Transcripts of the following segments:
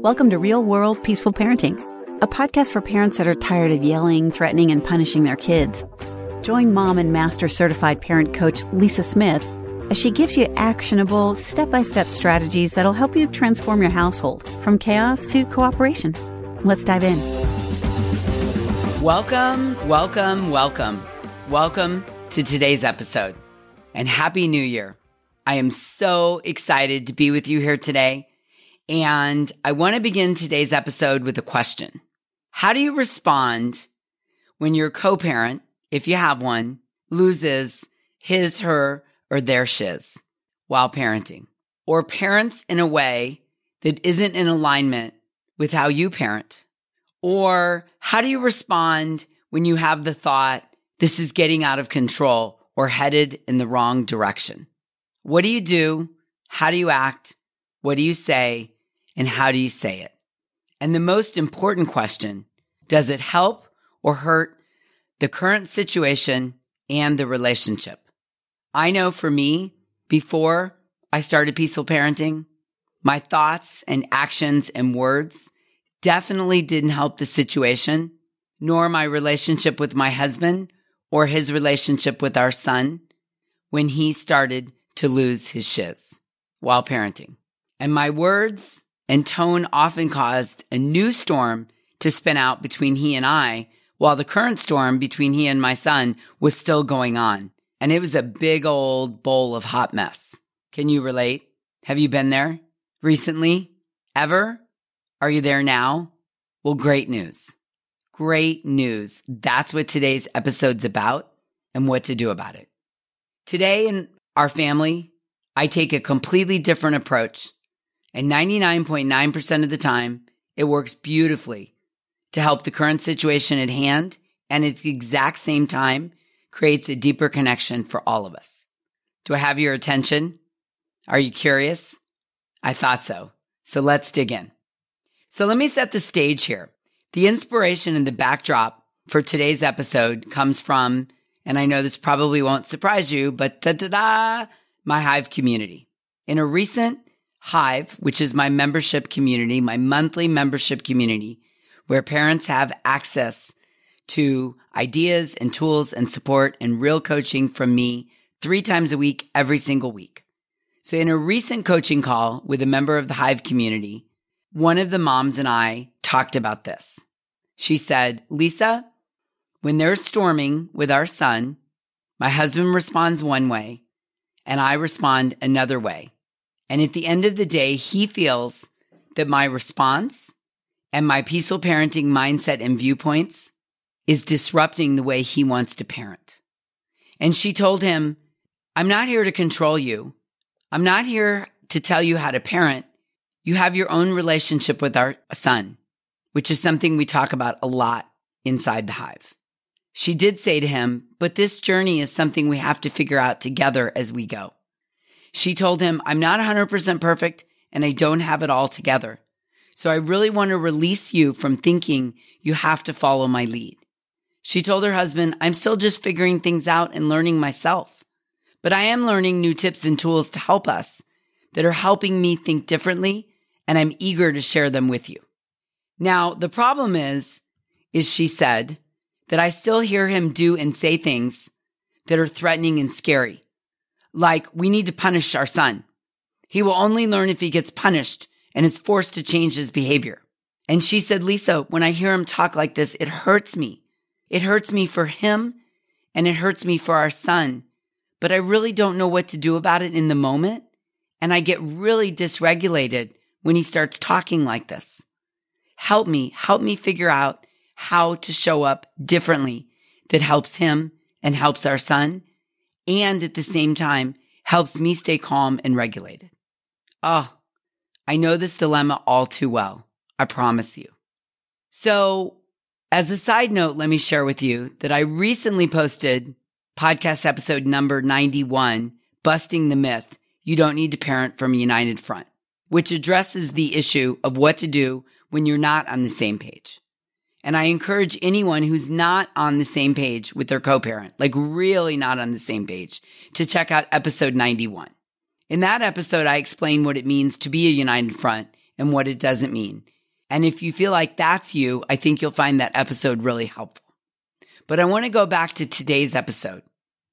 Welcome to Real World Peaceful Parenting, a podcast for parents that are tired of yelling, threatening, and punishing their kids. Join mom and master certified parent coach Lisa Smith as she gives you actionable, step-by-step strategies that'll help you transform your household from chaos to cooperation. Let's dive in. Welcome to today's episode, and Happy New Year. I am so excited to be with you here today. And I want to begin today's episode with a question. How do you respond when your co-parent, if you have one, loses his, her, or their shiz while parenting? Or parents in a way that isn't in alignment with how you parent? Or how do you respond when you have the thought, this is getting out of control or headed in the wrong direction? What do you do? How do you act? What do you say? And how do you say it? And the most important question, does it help or hurt the current situation and the relationship? I know for me, before I started Peaceful Parenting, my thoughts and actions and words definitely didn't help the situation, nor my relationship with my husband or his relationship with our son when he started to lose his shiz while parenting. And my words and tone often caused a new storm to spin out between he and I, while the current storm between he and my son was still going on. And it was a big old bowl of hot mess. Can you relate? Have you been there recently? Ever? Are you there now? Well, great news. Great news. That's what today's episode's about and what to do about it. Today in our family, I take a completely different approach. And 99.9% of the time, it works beautifully to help the current situation at hand, and at the exact same time, creates a deeper connection for all of us. Do I have your attention? Are you curious? I thought so. So let's dig in. So let me set the stage here. The inspiration and the backdrop for today's episode comes from, and I know this probably won't surprise you, but my Hive community. In a recent Hive, which is my membership community, my monthly membership community, where parents have access to ideas and tools and support and real coaching from me 3 times a week, every single week. So in a recent coaching call with a member of the Hive community, one of the moms and I talked about this. She said, Lisa, when there's storming with our son, my husband responds one way and I respond another way. And at the end of the day, he feels that my response and my peaceful parenting mindset and viewpoints is disrupting the way he wants to parent. And she told him, I'm not here to control you. I'm not here to tell you how to parent. You have your own relationship with our son, which is something we talk about a lot inside the Hive. She did say to him, but this journey is something we have to figure out together as we go. She told him, I'm not 100% perfect and I don't have it all together. So I really want to release you from thinking you have to follow my lead. She told her husband, I'm still just figuring things out and learning myself, but I am learning new tips and tools to help us that are helping me think differently, and I'm eager to share them with you. Now, the problem is she said that I still hear him do and say things that are threatening and scary. Like, we need to punish our son. He will only learn if he gets punished and is forced to change his behavior. And she said, Lisa, when I hear him talk like this, it hurts me. It hurts me for him and it hurts me for our son. But I really don't know what to do about it in the moment. And I get really dysregulated when he starts talking like this. Help me figure out how to show up differently that helps him and helps our son, and at the same time helps me stay calm and regulated. Oh, I know this dilemma all too well. I promise you. So as a side note, let me share with you that I recently posted podcast episode number 91, Busting the Myth, You Don't Need to Parent from a United Front, which addresses the issue of what to do when you're not on the same page. And I encourage anyone who's not on the same page with their co-parent, like really not on the same page, to check out episode 91. In that episode, I explain what it means to be a united front and what it doesn't mean. And if you feel like that's you, I think you'll find that episode really helpful. But I want to go back to today's episode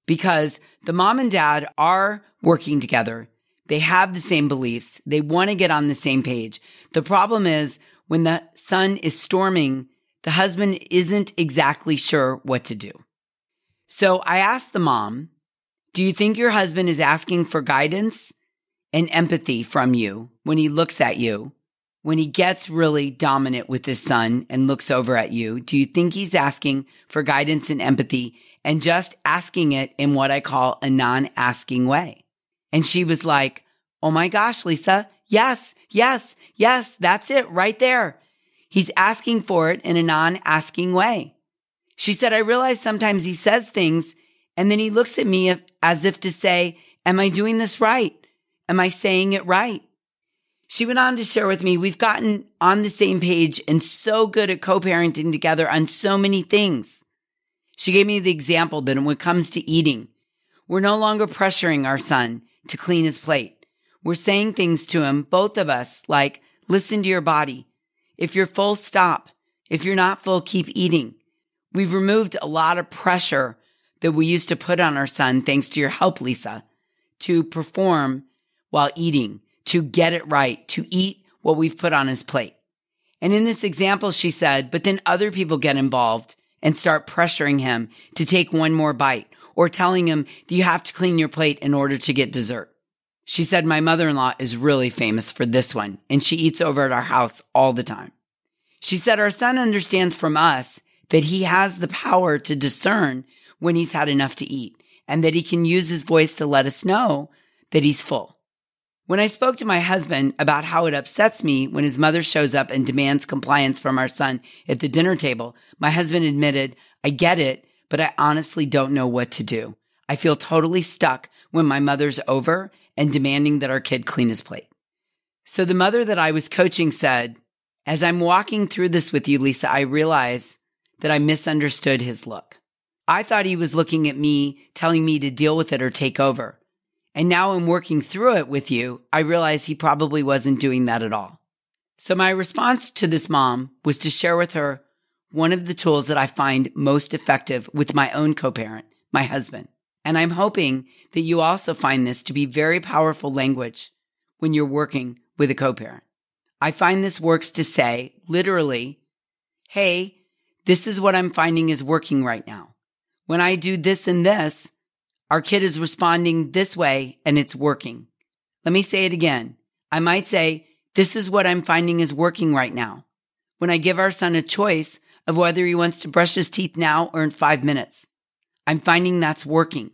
because the mom and dad are working together. They have the same beliefs. They want to get on the same page. The problem is when the son is storming, the husband isn't exactly sure what to do. So I asked the mom, do you think your husband is asking for guidance and empathy from you when he looks at you? When he gets really dominant with his son and looks over at you, do you think he's asking for guidance and empathy and just asking it in what I call a non-asking way? And she was like, oh my gosh, Lisa, yes, that's it right there. He's asking for it in a non-asking way. She said, I realize sometimes he says things and then he looks at me as if to say, am I doing this right? Am I saying it right? She went on to share with me, we've gotten on the same page and so good at co-parenting together on so many things. She gave me the example that when it comes to eating, we're no longer pressuring our son to clean his plate. We're saying things to him, both of us, like, listen to your body. If you're full, stop. If you're not full, keep eating. We've removed a lot of pressure that we used to put on our son, thanks to your help, Lisa, to perform while eating, to get it right, to eat what we've put on his plate. And in this example, she said, but then other people get involved and start pressuring him to take one more bite or telling him that you have to clean your plate in order to get dessert. She said, my mother-in-law is really famous for this one, and she eats over at our house all the time. She said, our son understands from us that he has the power to discern when he's had enough to eat and that he can use his voice to let us know that he's full. When I spoke to my husband about how it upsets me when his mother shows up and demands compliance from our son at the dinner table, my husband admitted, I get it, but I honestly don't know what to do. I feel totally stuck when my mother's over and demanding that our kid clean his plate. So the mother that I was coaching said, as I'm walking through this with you, Lisa, I realize that I misunderstood his look. I thought he was looking at me, telling me to deal with it or take over. And now I'm working through it with you. I realize he probably wasn't doing that at all. So my response to this mom was to share with her one of the tools that I find most effective with my own co-parent, my husband. And I'm hoping that you also find this to be very powerful language when you're working with a co-parent. I find this works to say, literally, hey, this is what I'm finding is working right now. When I do this and this, our kid is responding this way and it's working. Let me say it again. I might say, this is what I'm finding is working right now. When I give our son a choice of whether he wants to brush his teeth now or in 5 minutes, I'm finding that's working.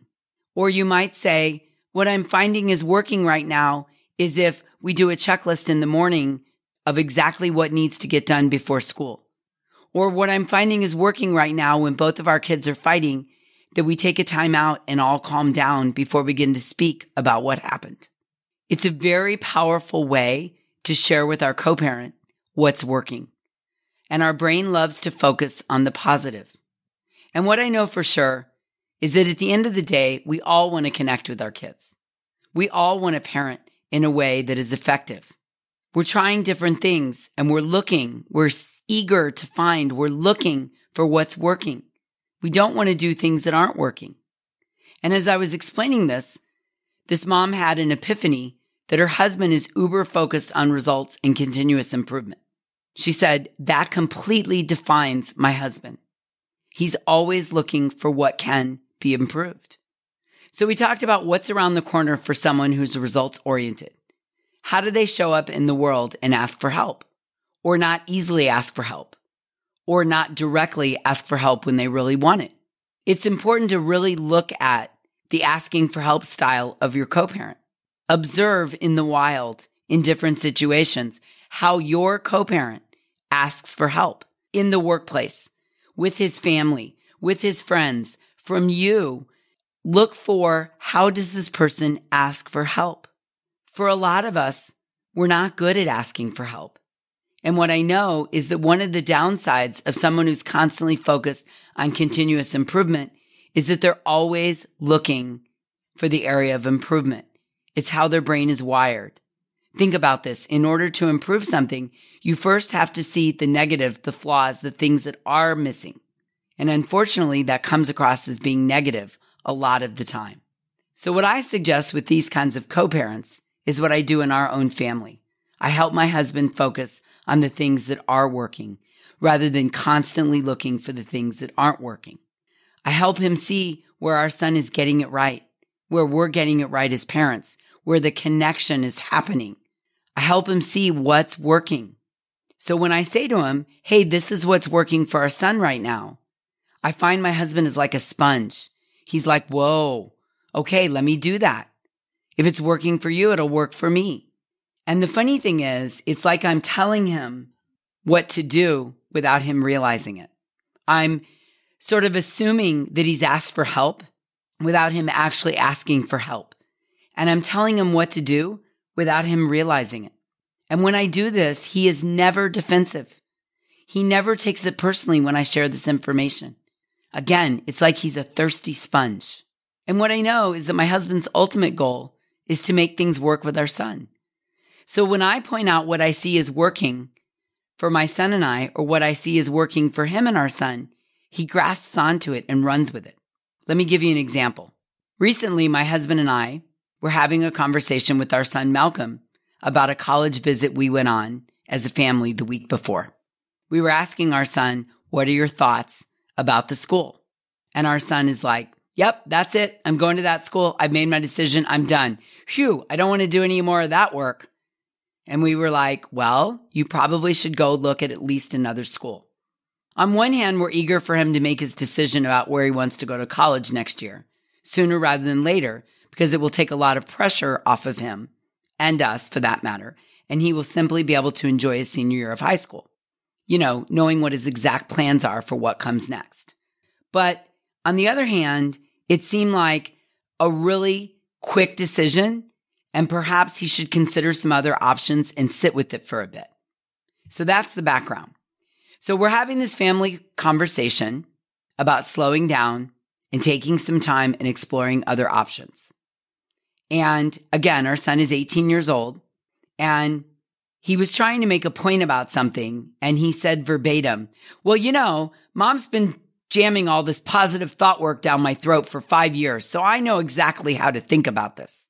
Or you might say, what I'm finding is working right now is if we do a checklist in the morning of exactly what needs to get done before school. Or what I'm finding is working right now when both of our kids are fighting, that we take a time out and all calm down before we begin to speak about what happened. It's a very powerful way to share with our co-parent what's working. And our brain loves to focus on the positive. And what I know for sure is that at the end of the day, we all want to connect with our kids. We all want to parent in a way that is effective. We're trying different things and we're eager to find, we're looking for what's working. We don't want to do things that aren't working. And as I was explaining this mom had an epiphany that her husband is uber focused on results and continuous improvement. She said, that completely defines my husband. He's always looking for what can be improved. So we talked about what's around the corner for someone who's results oriented. How do they show up in the world and ask for help? Or not easily ask for help? Or not directly ask for help when they really want it? It's important to really look at the asking for help style of your co-parent. Observe in the wild, in different situations, how your co-parent asks for help in the workplace, with his family, with his friends, from you. Look for, how does this person ask for help? For a lot of us, we're not good at asking for help. And what I know is that one of the downsides of someone who's constantly focused on continuous improvement is that they're always looking for the area of improvement. It's how their brain is wired. Think about this. In order to improve something, you first have to see the negative, the flaws, the things that are missing. And unfortunately, that comes across as being negative a lot of the time. So what I suggest with these kinds of co-parents is what I do in our own family. I help my husband focus on the things that are working rather than constantly looking for the things that aren't working. I help him see where our son is getting it right, where we're getting it right as parents, where the connection is happening. I help him see what's working. So when I say to him, hey, this is what's working for our son right now, I find my husband is like a sponge. He's like, whoa, okay, let me do that. If it's working for you, it'll work for me. And the funny thing is, it's like I'm telling him what to do without him realizing it. I'm sort of assuming that he's asked for help without him actually asking for help. And I'm telling him what to do without him realizing it. And when I do this, he is never defensive. He never takes it personally when I share this information. Again, it's like he's a thirsty sponge. And what I know is that my husband's ultimate goal is to make things work with our son. So when I point out what I see is working for my son and I, or what I see is working for him and our son, he grasps onto it and runs with it. Let me give you an example. Recently, my husband and I were having a conversation with our son, Malcolm, about a college visit we went on as a family the week before. We were asking our son, what are your thoughts about the school? And our son is like, yep, that's it. I'm going to that school. I've made my decision. I'm done. Phew, I don't want to do any more of that work. And we were like, well, you probably should go look at least another school. On one hand, we're eager for him to make his decision about where he wants to go to college next year, sooner rather than later, because it will take a lot of pressure off of him, and us for that matter, and he will simply be able to enjoy his senior year of high school, knowing what his exact plans are for what comes next. But on the other hand, it seemed like a really quick decision, and perhaps he should consider some other options and sit with it for a bit. So that's the background. So we're having this family conversation about slowing down and taking some time and exploring other options. And again, our son is 18 years old, and he was trying to make a point about something, and he said verbatim, well, mom's been jamming all this positive thought work down my throat for 5 years, so I know exactly how to think about this.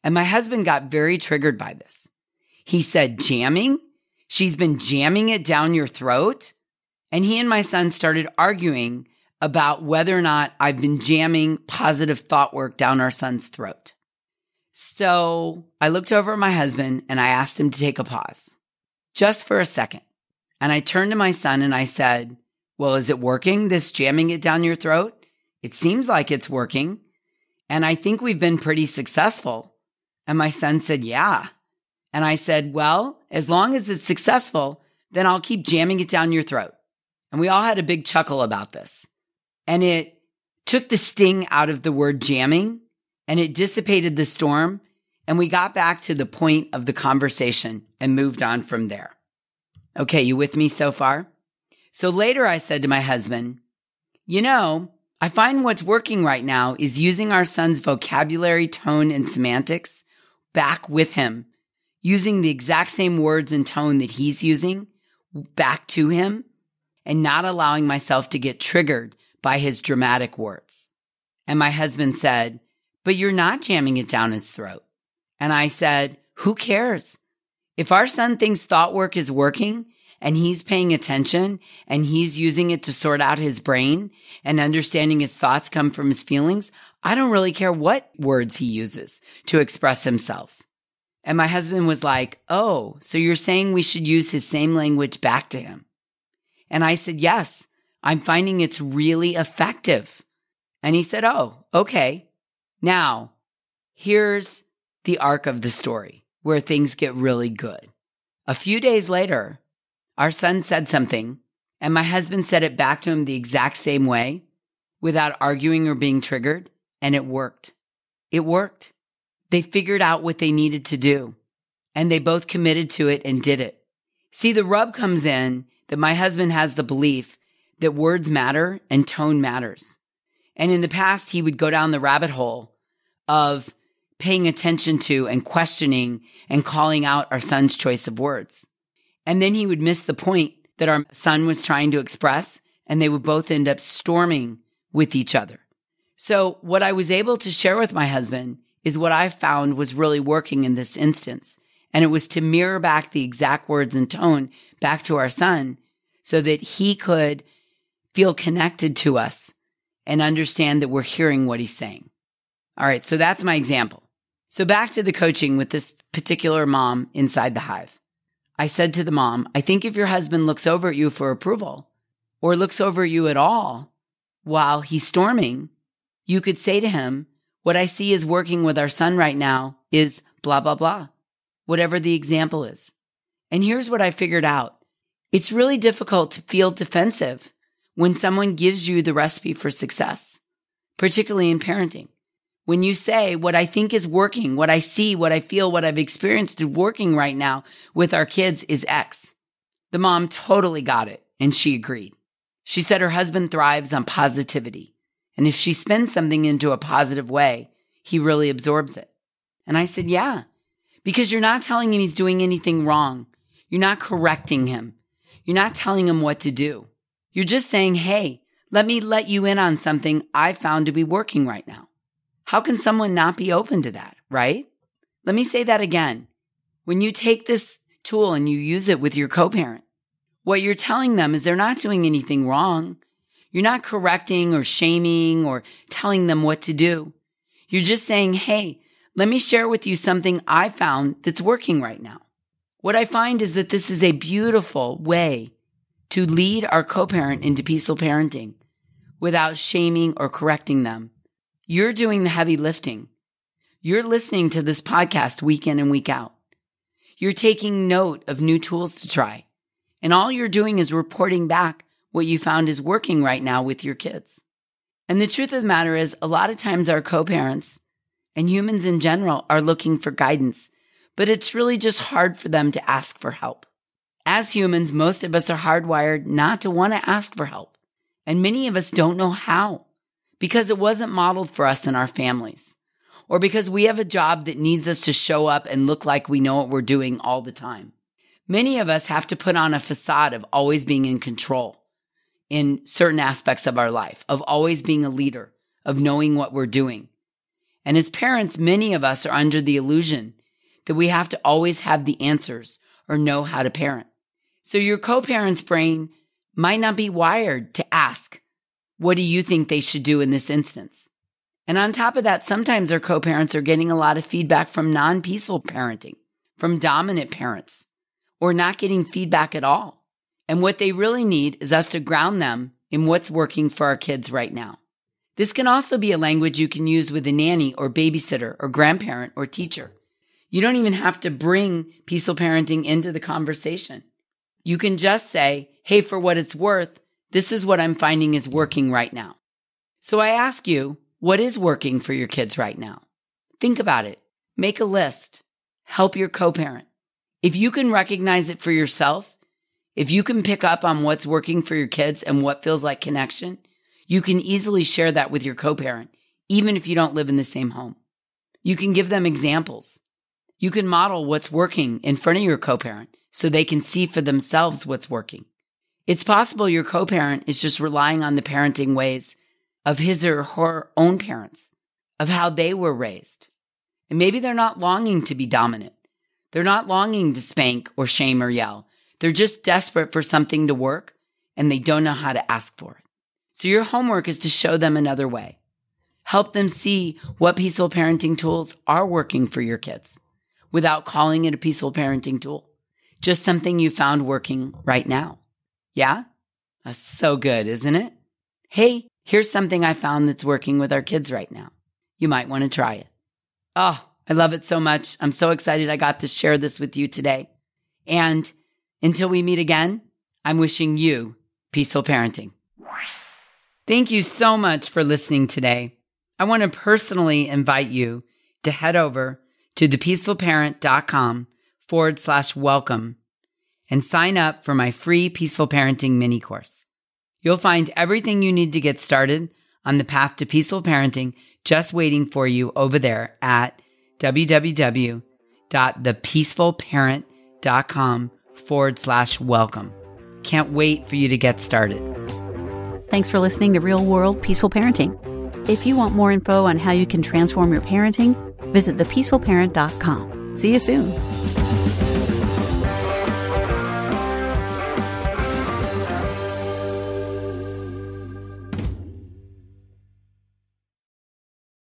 And my husband got very triggered by this. He said, jamming? She's been jamming it down your throat? And he and my son started arguing about whether or not I've been jamming positive thought work down our son's throat. So I looked over at my husband and I asked him to take a pause, just for a second. And I turned to my son and I said, well, is it working, this jamming it down your throat? It seems like it's working. And I think we've been pretty successful. And my son said, yeah. And I said, well, as long as it's successful, then I'll keep jamming it down your throat. And we all had a big chuckle about this. And it took the sting out of the word jamming, and it dissipated the storm, and we got back to the point of the conversation and moved on from there. Okay, you with me so far? So later I said to my husband, I find what's working right now is using our son's vocabulary, tone, and semantics back with him, using the exact same words and tone that he's using back to him, and not allowing myself to get triggered by his dramatic words. And my husband said, but you're not jamming it down his throat. And I said, who cares? If our son thinks thought work is working and he's paying attention and he's using it to sort out his brain and understanding his thoughts come from his feelings, I don't really care what words he uses to express himself. And my husband was like, oh, so you're saying we should use his same language back to him? And I said, yes, I'm finding it's really effective. And he said, oh, okay. Now, here's the arc of the story where things get really good. A few days later, our son said something, and my husband said it back to him the exact same way without arguing or being triggered, and it worked. It worked. They figured out what they needed to do, and they both committed to it and did it. See, the rub comes in that my husband has the belief that words matter and tone matters. And in the past, he would go down the rabbit hole of paying attention to and questioning and calling out our son's choice of words. And then he would miss the point that our son was trying to express, and they would both end up storming with each other. So what I was able to share with my husband is what I found was really working in this instance. And it was to mirror back the exact words and tone back to our son so that he could feel connected to us and understand that we're hearing what he's saying. All right, so that's my example. So back to the coaching with this particular mom inside the hive. I said to the mom, I think if your husband looks over at you for approval or looks over at you at all while he's storming, you could say to him, what I see is working with our son right now is blah, blah, blah, whatever the example is. And here's what I figured out. It's really difficult to feel defensive when someone gives you the recipe for success, particularly in parenting. When you say what I think is working, what I see, what I feel, what I've experienced is working right now with our kids is X. The mom totally got it, and she agreed. She said her husband thrives on positivity, and if she spins something into a positive way, he really absorbs it. And I said, yeah, because you're not telling him he's doing anything wrong. You're not correcting him. You're not telling him what to do. You're just saying, hey, let me let you in on something I found to be working right now. How can someone not be open to that, right? Let me say that again. When you take this tool and you use it with your co-parent, what you're telling them is they're not doing anything wrong. You're not correcting or shaming or telling them what to do. You're just saying, hey, let me share with you something I found that's working right now. What I find is that this is a beautiful way to lead our co-parent into peaceful parenting without shaming or correcting them. You're doing the heavy lifting. You're listening to this podcast week in and week out. You're taking note of new tools to try. And all you're doing is reporting back what you found is working right now with your kids. And the truth of the matter is, a lot of times our co-parents and humans in general are looking for guidance, but it's really just hard for them to ask for help. As humans, most of us are hardwired not to want to ask for help. And many of us don't know how, because it wasn't modeled for us in our families, or because we have a job that needs us to show up and look like we know what we're doing all the time. Many of us have to put on a facade of always being in control in certain aspects of our life, of always being a leader, of knowing what we're doing. And as parents, many of us are under the illusion that we have to always have the answers or know how to parent. So your co-parent's brain might not be wired to ask, what do you think they should do in this instance? And on top of that, sometimes our co-parents are getting a lot of feedback from non-peaceful parenting, from dominant parents, or not getting feedback at all. And what they really need is us to ground them in what's working for our kids right now. This can also be a language you can use with a nanny or babysitter or grandparent or teacher. You don't even have to bring peaceful parenting into the conversation. You can just say, hey, for what it's worth, this is what I'm finding is working right now. So I ask you, what is working for your kids right now? Think about it. Make a list. Help your co-parent. If you can recognize it for yourself, if you can pick up on what's working for your kids and what feels like connection, you can easily share that with your co-parent, even if you don't live in the same home. You can give them examples. You can model what's working in front of your co-parent so they can see for themselves what's working. It's possible your co-parent is just relying on the parenting ways of his or her own parents, of how they were raised. And maybe they're not longing to be dominant. They're not longing to spank or shame or yell. They're just desperate for something to work, and they don't know how to ask for it. So your homework is to show them another way. Help them see what peaceful parenting tools are working for your kids without calling it a peaceful parenting tool. Just something you found working right now. Yeah? That's so good, isn't it? Hey, here's something I found that's working with our kids right now. You might want to try it. Oh, I love it so much. I'm so excited I got to share this with you today. And until we meet again, I'm wishing you peaceful parenting. Thank you so much for listening today. I want to personally invite you to head over to thepeacefulparent.com/welcome and sign up for my free Peaceful Parenting mini course. You'll find everything you need to get started on the path to peaceful parenting just waiting for you over there at www.thepeacefulparent.com/welcome. Can't wait for you to get started. Thanks for listening to Real World Peaceful Parenting. If you want more info on how you can transform your parenting, visit thepeacefulparent.com. See you soon.